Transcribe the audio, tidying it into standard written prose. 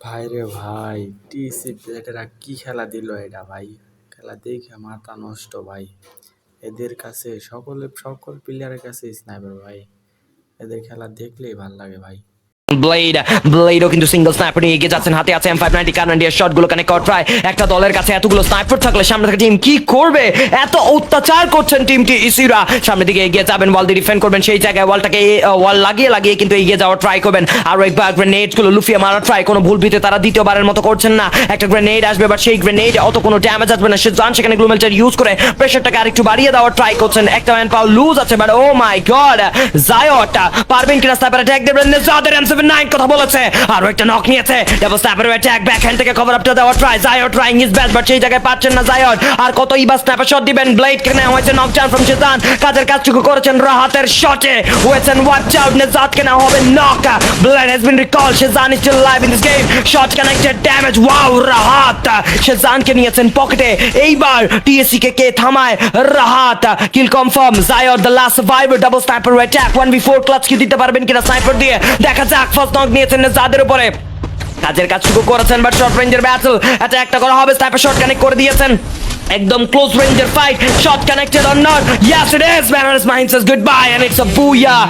ভাই রে ভাই, টিসি প্লেটেরা কি খেলা দিল এটা ভাই। খেলা দেখে মাথা নষ্ট ভাই। এদের কাছে সকল প্লেয়ারের কাছে স্নাইপার ভাই। এদের খেলা দেখলেই ভাল লাগে ভাই। ব্লেডও কিন্তু সিঙ্গল স্নাইপার নিয়ে এগিয়ে যাচ্ছেন, হাতে আছে M590 কারণ দিয়ে শটগুলো কানেক্ট করা ট্রাই। একটা দলের কাছে এতগুলো স্নাইপার থাকলে সামনে থেকে টিম কি করবে? এত অত্যাচার করছেন টিমটি ইসিরা। সামনের দিকে এগিয়ে যাবেন, ওয়াল দিয়ে ডিফেন্ড করবেন, সেই জায়গায় ওয়াল লাগিয়ে কিন্তু এগিয়ে যাওয়ার ট্রাই করবেন। আর একবার গ্রেনেডগুলো লুফিয়ে মারার ট্রাই, কোনো ভুল ভিতে তারা দ্বিতীয়বারের মতো করছেন না। একটা গ্রেনেড আসবে, বাট সেই গ্রেনেড অত কোনো ড্যামেজ আসবে না। সেজান সেখানে গ্লুমেলটার ইউজ করে প্রেশারটাকে আরেকটু বাড়িয়ে দেওয়ার ট্রাই করছেন। একটা ম্যান পাওয়ার লুজ আছে, বাট ও মাই গড, জায়টা পারবেন কিনা স্নাইপার অ্যাটাক দেবেন? জাদের M79 কথা বলেছে, আরো একটা নক নিয়েছে। Double snapper attack, back hand থেকে কভার আপটা দেওয়ার try. Jayot trying his best, but সেই জায়গায় পাচ্ছেন না জায়ট। আর কত ইবা স্ন্যাপার শট দিবেন? ব্লেড কে নেওয়া হয়েছে নক ডাউন ফ্রম সেজান। কাজের কাজটুকু করেছেন রাহাতের শটে। ওয়েসন ওয়াচ আউট, নেজাত কে নেওয়া হবে knock. Blade has been recall, Sezan is still live in this game. Shot connected, damage, wow Rahat Sezan কে নিয়েছেন পকেটে। এইবার টিএসসি কে থামায় Rahat. Kill confirm, Jayot the last survivor. Double snapper attack, 1v4 clutch কি দিতে পারবেন কিনা স্নাইপার দিয়ে? দেখা যাক। ফার্স্ট নক নিয়েছেন যাদের উপরে কাজের কাজ শুরু করেছেন, বাট শর্ট রেঞ্জের ব্যাটল একটা করা হবে। স্নাইপার শট কানেক্ট করে দিয়েছেন, একদম ক্লোজ রেঞ্জের fight. Shot connected or not? Yes it is. Mariners mind says goodbye and it's a booyah.